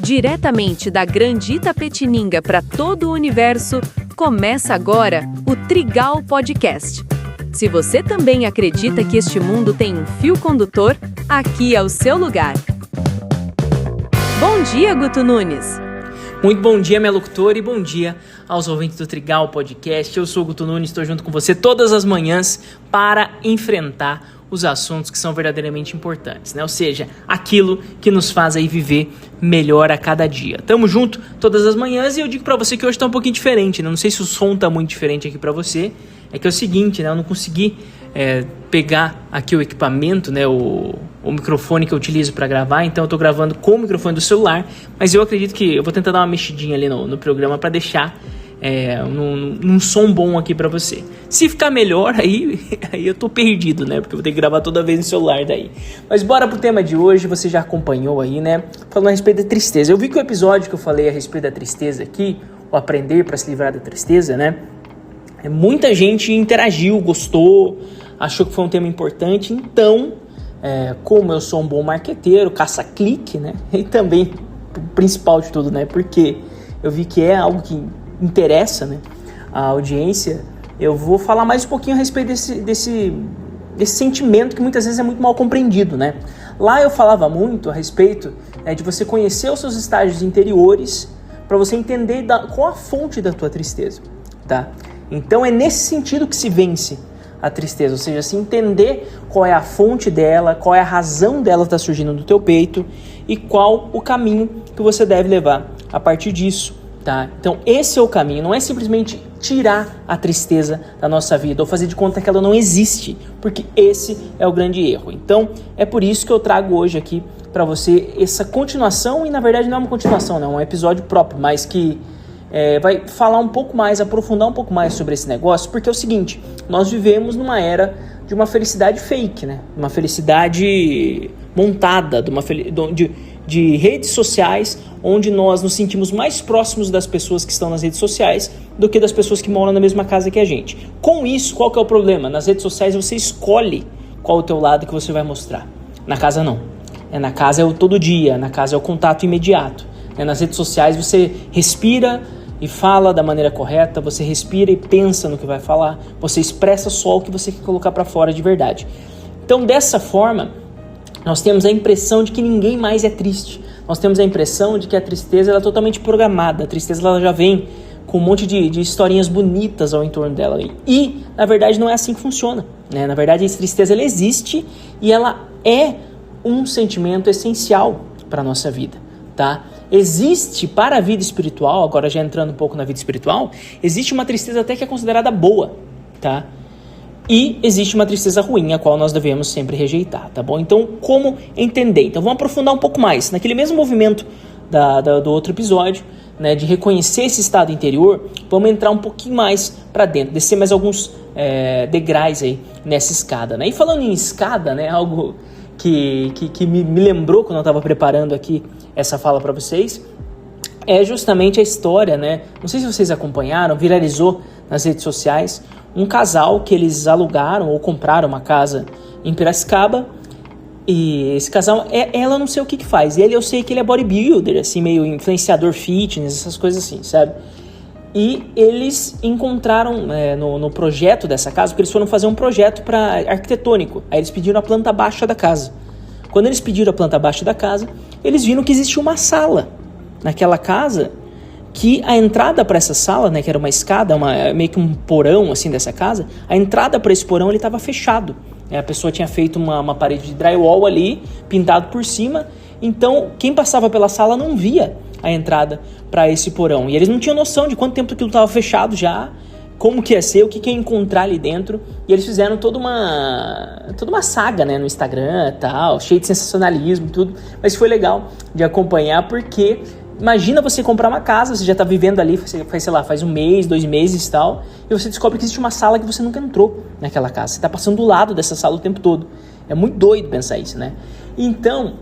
Diretamente da Grande Itapetininga para todo o universo, começa agora o Trigal Podcast. Se você também acredita que este mundo tem um fio condutor, aqui é o seu lugar. Bom dia, Guto Nunes! Muito bom dia, minha locutora, e bom dia aos ouvintes do Trigal Podcast. Eu sou o Guto Nunes, estou junto com você todas as manhãs para enfrentar os assuntos que são verdadeiramente importantes, né? Ou seja, aquilo que nos faz aí viver melhor a cada dia. Tamo junto todas as manhãs e eu digo pra você que hoje tá um pouquinho diferente, né? Não sei se o som tá muito diferente aqui pra você. É que é o seguinte, né? Eu não consegui pegar aqui o equipamento, né? O microfone que eu utilizo para gravar, então eu tô gravando com o microfone do celular, mas eu acredito que eu vou tentar dar uma mexidinha ali no programa para deixar num som bom aqui para você. Se ficar melhor, aí eu tô perdido, né? Porque eu vou ter que gravar toda vez no celular daí. Mas bora pro tema de hoje, você já acompanhou aí, né? Falando a respeito da tristeza. Eu vi que o episódio que eu falei a respeito da tristeza aqui, o aprender para se livrar da tristeza, né? Muita gente interagiu, gostou, achou que foi um tema importante, então... como eu sou um bom marqueteiro, caça-clique, né? E também, o principal de tudo, né? Porque eu vi que é algo que interessa, né, a audiência, eu vou falar mais um pouquinho a respeito desse sentimento que muitas vezes é muito mal compreendido, né? Lá eu falava muito a respeito de você conhecer os seus estágios interiores para você entender qual a fonte da tua tristeza, tá? Então é nesse sentido que se vence a tristeza, ou seja, se entender qual é a fonte dela, qual é a razão dela estar surgindo no teu peito e qual o caminho que você deve levar a partir disso, tá? Então esse é o caminho, não é simplesmente tirar a tristeza da nossa vida ou fazer de conta que ela não existe, porque esse é o grande erro. Então é por isso que eu trago hoje aqui para você essa continuação, e na verdade não é uma continuação, não, é um episódio próprio, mas que vai falar um pouco mais, aprofundar um pouco mais sobre esse negócio, porque é o seguinte, nós vivemos numa era de uma felicidade fake, né? Uma felicidade montada, de redes sociais, onde nós nos sentimos mais próximos das pessoas que estão nas redes sociais do que das pessoas que moram na mesma casa que a gente. Com isso, qual que é o problema? Nas redes sociais você escolhe qual é o teu lado que você vai mostrar. Na casa não. Na casa é o todo dia, na casa é o contato imediato. Nas redes sociais você respira e fala da maneira correta, você respira e pensa no que vai falar, você expressa só o que você quer colocar para fora de verdade. Então, dessa forma, nós temos a impressão de que ninguém mais é triste. Nós temos a impressão de que a tristeza ela é totalmente programada, a tristeza ela já vem com um monte de historinhas bonitas ao entorno dela. E, na verdade, não é assim que funciona, né? Na verdade, a tristeza ela existe e ela é um sentimento essencial para a nossa vida, tá? Existe para a vida espiritual, agora já entrando um pouco na vida espiritual, existe uma tristeza até que é considerada boa, tá? E existe uma tristeza ruim, a qual nós devemos sempre rejeitar, tá bom? Então, como entender? Então, vamos aprofundar um pouco mais. Naquele mesmo movimento do outro episódio, né, de reconhecer esse estado interior, vamos entrar um pouquinho mais para dentro, descer mais alguns degraus aí nessa escada, né? E falando em escada, né, algo que me lembrou quando eu estava preparando aqui essa fala para vocês, é justamente a história, né? Não sei se vocês acompanharam, viralizou nas redes sociais, um casal que eles alugaram ou compraram uma casa em Piracicaba, e esse casal, ela não sei o que faz, eu sei que ele é bodybuilder, assim, meio influenciador fitness, essas coisas assim, sabe? E eles encontraram no projeto dessa casa, porque eles foram fazer um projeto arquitetônico. Aí eles pediram a planta baixa da casa. Quando eles pediram a planta baixa da casa, eles viram que existia uma sala naquela casa, que a entrada para essa sala, né, que era uma escada, meio que um porão assim dessa casa, a entrada para esse porão ele estava fechado. A pessoa tinha feito uma parede de drywall ali, pintado por cima, então quem passava pela sala não via a entrada para esse porão. E eles não tinham noção de quanto tempo aquilo estava fechado já, como que ia ser, o que ia encontrar ali dentro. E eles fizeram toda uma saga, né, no Instagram e tal, cheio de sensacionalismo e tudo. Mas foi legal de acompanhar, porque imagina você comprar uma casa, você já está vivendo ali, faz um mês, 2 meses e tal, e você descobre que existe uma sala que você nunca entrou naquela casa. Você está passando do lado dessa sala o tempo todo. É muito doido pensar isso, né? Então,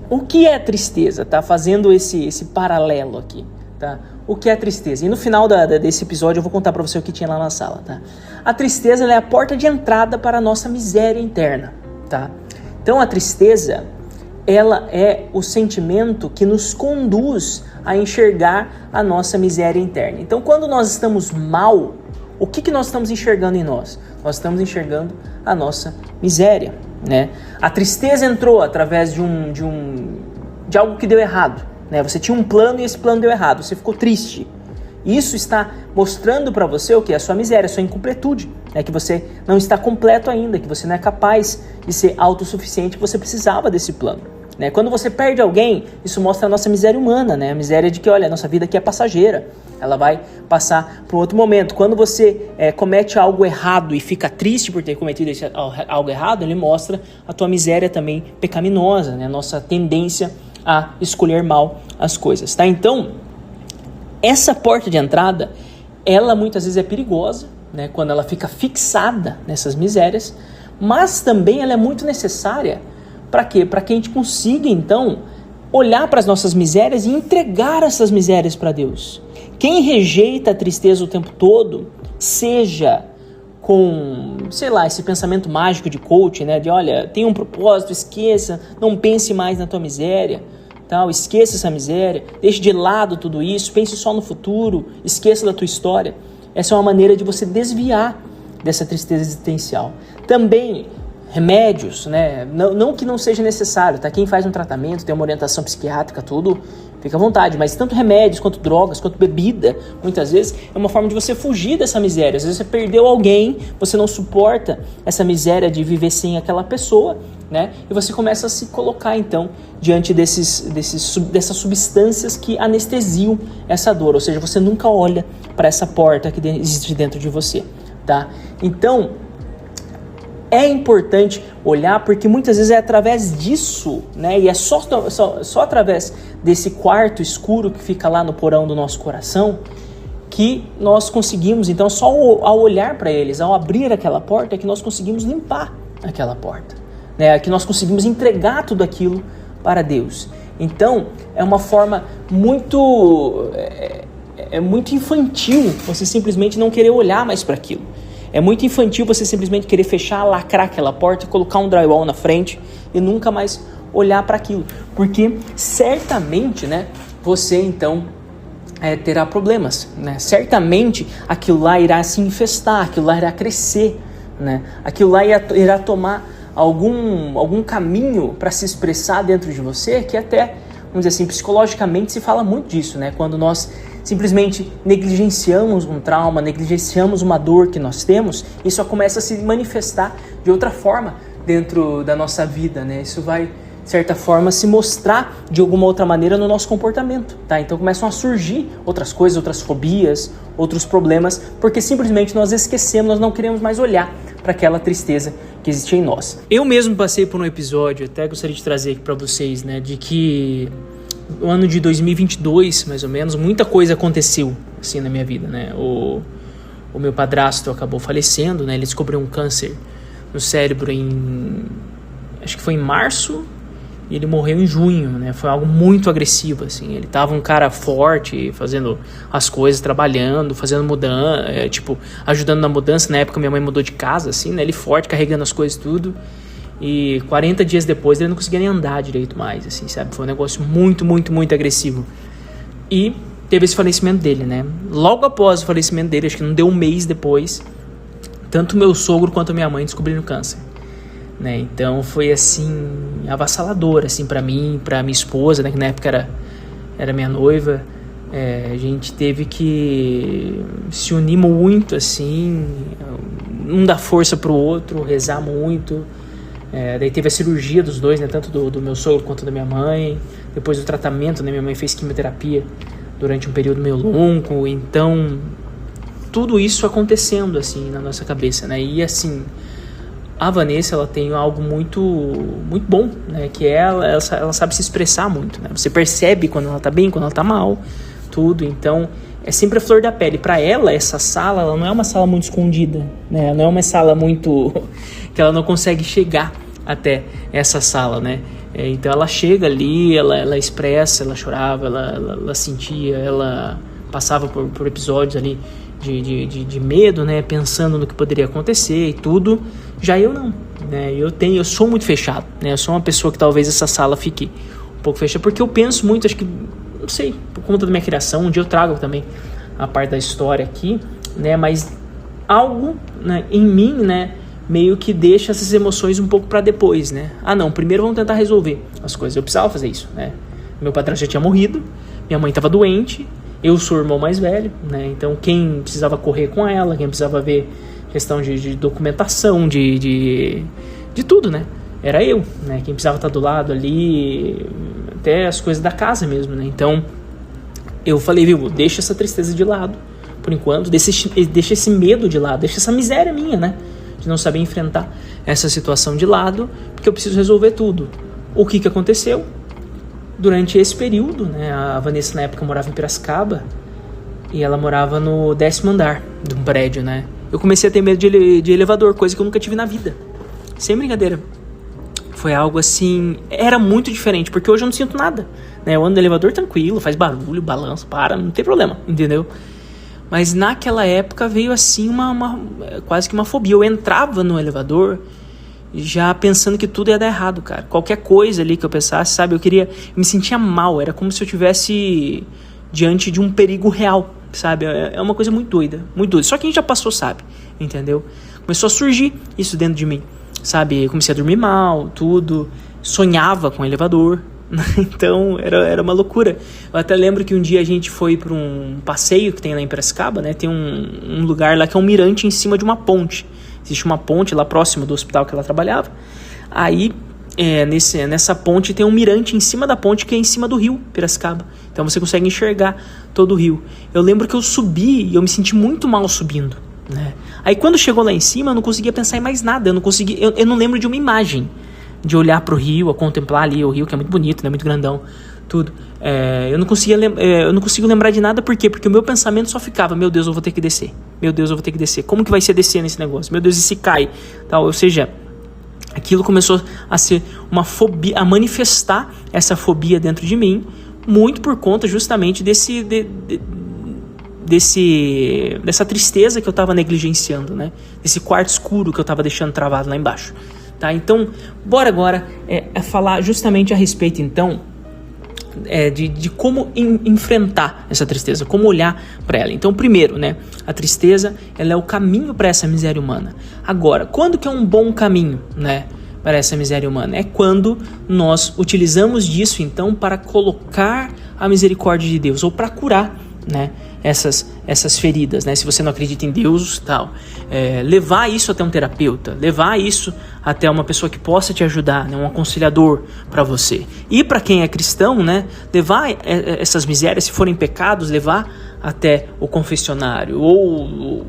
o que é tristeza? Tá fazendo esse paralelo aqui, tá? O que é tristeza? E no final desse episódio eu vou contar para você o que tinha lá na sala, tá? A tristeza ela é a porta de entrada para a nossa miséria interna, tá? Então a tristeza ela é o sentimento que nos conduz a enxergar a nossa miséria interna. Então, quando nós estamos mal, o que nós estamos enxergando em nós? Nós estamos enxergando a nossa miséria, né? A tristeza entrou através de algo que deu errado, né? Você tinha um plano e esse plano deu errado, você ficou triste. Isso está mostrando para você o que? A sua miséria, a sua incompletude, né? Que você não está completo ainda, que você não é capaz de ser autossuficiente, que você precisava desse plano, né? Quando você perde alguém, isso mostra a nossa miséria humana, né? A miséria de que, olha, a nossa vida aqui é passageira, ela vai passar para um outro momento. Quando você comete algo errado e fica triste por ter cometido algo errado, ele mostra a tua miséria também pecaminosa, né? A nossa tendência a escolher mal as coisas, tá? Então, essa porta de entrada, ela muitas vezes é perigosa, né, quando ela fica fixada nessas misérias, mas também ela é muito necessária para quê? Para que a gente consiga, então, olhar para as nossas misérias e entregar essas misérias para Deus. Quem rejeita a tristeza o tempo todo, seja com, sei lá, esse pensamento mágico de coach, né, de olha, tem um propósito, esqueça, não pense mais na tua miséria, esqueça essa miséria, deixe de lado tudo isso, pense só no futuro, esqueça da tua história. Essa é uma maneira de você desviar dessa tristeza existencial. Também remédios, né? Não que não seja necessário, tá? Quem faz um tratamento, tem uma orientação psiquiátrica, tudo, fica à vontade, mas tanto remédios, quanto drogas, quanto bebida, muitas vezes, é uma forma de você fugir dessa miséria. Às vezes você perdeu alguém, você não suporta essa miséria de viver sem aquela pessoa, né? E você começa a se colocar, então, diante dessas substâncias que anestesiam essa dor, ou seja, você nunca olha para essa porta que existe dentro de você, tá? Então, é importante olhar, porque muitas vezes é através disso, né? E é só através desse quarto escuro que fica lá no porão do nosso coração que nós conseguimos, então, só ao olhar para eles, ao abrir aquela porta, é que nós conseguimos limpar aquela porta, né? É que nós conseguimos entregar tudo aquilo para Deus. Então, é uma forma muito infantil você simplesmente não querer olhar mais para aquilo. É muito infantil você simplesmente querer fechar, lacrar aquela porta, colocar um drywall na frente e nunca mais olhar para aquilo. Porque certamente, né, você então terá problemas, né? Certamente aquilo lá irá se infestar, aquilo lá irá crescer, né? Aquilo lá irá tomar algum caminho para se expressar dentro de você, que até, vamos dizer assim, psicologicamente se fala muito disso, né? Quando nós simplesmente negligenciamos um trauma, negligenciamos uma dor que nós temos, isso só começa a se manifestar de outra forma dentro da nossa vida, né? Isso vai, de certa forma, se mostrar de alguma outra maneira no nosso comportamento, tá? Então começam a surgir outras coisas, outras fobias, outros problemas, porque simplesmente nós esquecemos, nós não queremos mais olhar para aquela tristeza que existe em nós. Eu mesmo passei por um episódio, até gostaria de trazer aqui para vocês, né, de que no ano de 2022, mais ou menos, muita coisa aconteceu assim na minha vida, né? O meu padrasto acabou falecendo, né? Ele descobriu um câncer no cérebro acho que foi em março, e ele morreu em junho, né? Foi algo muito agressivo, assim. Ele tava um cara forte, fazendo as coisas, trabalhando, fazendo mudança, ajudando na mudança. Na época minha mãe mudou de casa, assim, né? Ele forte, carregando as coisas tudo. E 40 dias depois ele não conseguia nem andar direito mais, assim, sabe? Foi um negócio muito, muito, muito agressivo. E teve esse falecimento dele, né? Logo após o falecimento dele, acho que não deu um mês depois, tanto meu sogro quanto a minha mãe descobriram câncer, né? Então foi, assim, avassalador, assim, pra mim, pra minha esposa, né? Que na época era minha noiva. A gente teve que se unir muito, assim, um dar força pro outro, rezar muito. Daí teve a cirurgia dos dois, né, tanto do meu sogro quanto da minha mãe. Depois do tratamento, né, minha mãe fez quimioterapia durante um período meio longo. Então, tudo isso acontecendo, assim, na nossa cabeça, né? E, assim, a Vanessa, ela tem algo muito, muito bom, né? Que ela sabe se expressar muito, né? Você percebe quando ela tá bem, quando ela tá mal, tudo. Então, é sempre a flor da pele. Para ela, essa sala, ela não é uma sala muito escondida, né? Não é uma sala muito... que ela não consegue chegar até essa sala, né? Então ela chega ali, ela expressa, ela chorava, ela sentia, ela passava por episódios ali de medo, né? Pensando no que poderia acontecer e tudo. Já eu não, né? Eu sou muito fechado, né? Eu sou uma pessoa que talvez essa sala fique um pouco fechada, porque eu penso muito, acho que, não sei, por conta da minha criação, um dia eu trago também a parte da história aqui, né? Mas algo, né, em mim, né, meio que deixa essas emoções um pouco para depois, né? Não, primeiro vamos tentar resolver as coisas. Eu precisava fazer isso, né? Meu padrasto já tinha morrido, minha mãe estava doente, eu sou o irmão mais velho, né? Então quem precisava correr com ela, quem precisava ver questão de documentação, de tudo, né? Era eu, né? Quem precisava estar do lado ali, até as coisas da casa mesmo, né? Então eu falei, viu, deixa essa tristeza de lado, por enquanto, deixa esse medo de lado, deixa essa miséria minha, né? De não saber enfrentar essa situação de lado, porque eu preciso resolver tudo. O que aconteceu? Durante esse período, né, a Vanessa na época morava em Piracicaba e ela morava no 10º andar de um prédio, né? Eu comecei a ter medo de elevador, coisa que eu nunca tive na vida. Sem brincadeira. Foi algo assim, era muito diferente, porque hoje eu não sinto nada, né? Eu ando no elevador tranquilo, faz barulho, balança, não tem problema, entendeu? Mas naquela época veio assim quase que uma fobia. Eu entrava no elevador já pensando que tudo ia dar errado, cara. Qualquer coisa ali que eu pensasse, sabe? Eu me sentia mal. Era como se eu estivesse diante de um perigo real, sabe? É uma coisa muito doida, muito doida. Só quem já passou sabe, entendeu? Começou a surgir isso dentro de mim, sabe? Eu comecei a dormir mal, tudo. Sonhava com o elevador. Então era uma loucura. Eu até lembro que um dia a gente foi para um passeio que tem lá em Piracicaba, né? Tem um lugar lá que é um mirante em cima de uma ponte. Existe uma ponte lá próximo do hospital que ela trabalhava. Aí nessa ponte tem um mirante em cima da ponte, que é em cima do rio Piracicaba. Então você consegue enxergar todo o rio. Eu lembro que eu subi e eu me senti muito mal subindo, né? Aí quando chegou lá em cima eu não conseguia pensar em mais nada. Eu não lembro de uma imagem de olhar pro rio, a contemplar ali o rio, que é muito bonito, né? Muito grandão, tudo. Eu não consigo lembrar de nada, por quê? Porque o meu pensamento só ficava, meu Deus, eu vou ter que descer. Meu Deus, eu vou ter que descer. Como que vai ser descer nesse negócio? Meu Deus, e se cai? Tal. Ou seja, aquilo começou a ser uma fobia, a manifestar essa fobia dentro de mim, muito por conta justamente dessa tristeza que eu estava negligenciando, né? Desse quarto escuro que eu estava deixando travado lá embaixo. Tá, então, bora agora falar justamente a respeito, então, de como enfrentar essa tristeza, como olhar para ela. Então, primeiro, né, a tristeza, ela é o caminho para essa miséria humana. Agora, quando que é um bom caminho, né, para essa miséria humana? É quando nós utilizamos disso, então, para colocar a misericórdia de Deus, ou para curar, né, essas feridas, né? Se você não acredita em Deus, tal, levar isso até um terapeuta, levar isso até uma pessoa que possa te ajudar, né? Um aconselhador para você. E para quem é cristão, né? Levar essas misérias, se forem pecados, levar até o confessionário, ou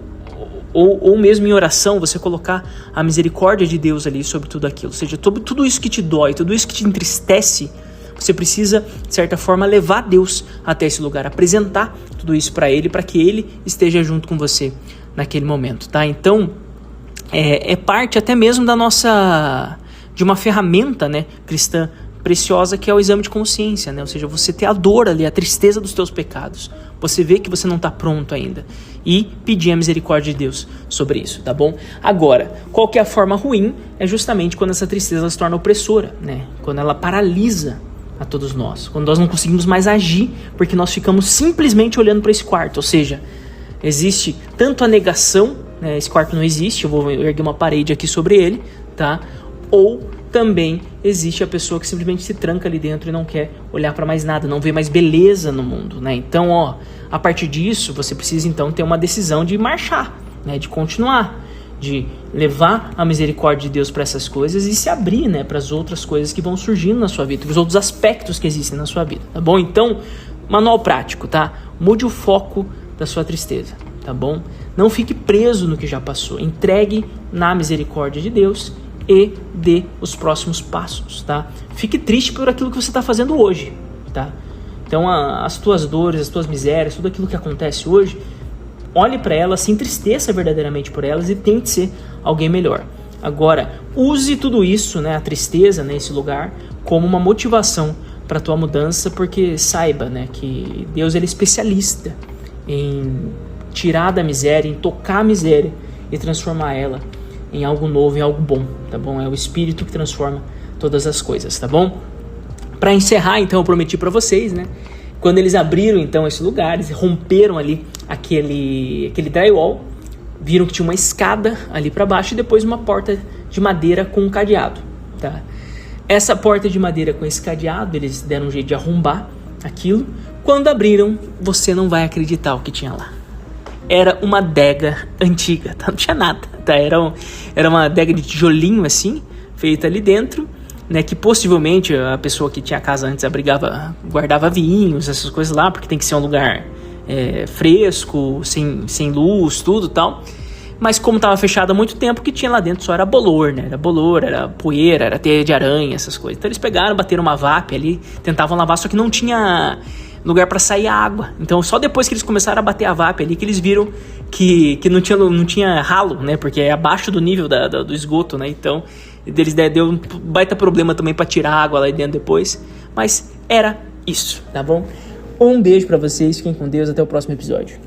mesmo em oração, você colocar a misericórdia de Deus ali sobre tudo aquilo. Ou seja, tudo isso que te dói, tudo isso que te entristece, você precisa, de certa forma, levar Deus até esse lugar, apresentar tudo isso para Ele, para que Ele esteja junto com você naquele momento, tá? Então, é parte até mesmo de uma ferramenta, né, cristã preciosa, que é o exame de consciência, né? Ou seja, você ter a dor ali, a tristeza dos teus pecados, você vê que você não está pronto ainda e pedir a misericórdia de Deus sobre isso, tá bom? Agora, qual que é a forma ruim? É justamente quando essa tristeza se torna opressora, né? Quando ela paralisa a todos nós, quando nós não conseguimos mais agir, porque nós ficamos simplesmente olhando para esse quarto. Ou seja, existe tanto a negação, né, esse quarto não existe, eu vou erguer uma parede aqui sobre ele, tá? Ou também existe a pessoa que simplesmente se tranca ali dentro e não quer olhar para mais nada, não vê mais beleza no mundo, né? Então, a partir disso, você precisa então ter uma decisão de marchar, né, de continuar, de levar a misericórdia de Deus para essas coisas e se abrir, né, para as outras coisas que vão surgindo na sua vida, para os outros aspectos que existem na sua vida, tá bom? Então, manual prático, tá? Mude o foco da sua tristeza, tá bom? Não fique preso no que já passou, entregue na misericórdia de Deus e dê os próximos passos, tá? Fique triste por aquilo que você está fazendo hoje, tá? Então, as tuas dores, as tuas misérias, tudo aquilo que acontece hoje, olhe para elas, se entristeça verdadeiramente por elas e tente ser alguém melhor. Agora, use tudo isso, né, a tristeza nesse lugar, como uma motivação para a tua mudança, porque saiba, né, que Deus ele é especialista em tirar da miséria, em tocar a miséria e transformar ela em algo novo, em algo bom, tá bom? É o Espírito que transforma todas as coisas, tá bom? Para encerrar, então, eu prometi para vocês, né? Quando eles abriram, então, esse lugar, eles romperam ali aquele drywall, viram que tinha uma escada ali para baixo e depois uma porta de madeira com um cadeado, tá? Essa porta de madeira com esse cadeado, eles deram um jeito de arrombar aquilo. Quando abriram, você não vai acreditar o que tinha lá. Era uma adega antiga, tá? Não tinha nada, tá? Era uma adega de tijolinho assim, feita ali dentro, né? Que possivelmente a pessoa que tinha a casa antes guardava vinhos, essas coisas lá, porque tem que ser um lugar fresco, sem luz, tudo e tal. Mas como estava fechado há muito tempo, o que tinha lá dentro só era bolor, né? Era bolor, era poeira, era teia de aranha, essas coisas. Então eles pegaram, bateram uma VAP ali, tentavam lavar, só que não tinha lugar para sair a água. Então só depois que eles começaram a bater a VAP ali, que eles viram que não tinha ralo, né? Porque é abaixo do nível do esgoto, né? Então eles deu um baita problema também para tirar a água lá dentro depois. Mas era isso, tá bom? Um beijo para vocês, fiquem com Deus, até o próximo episódio.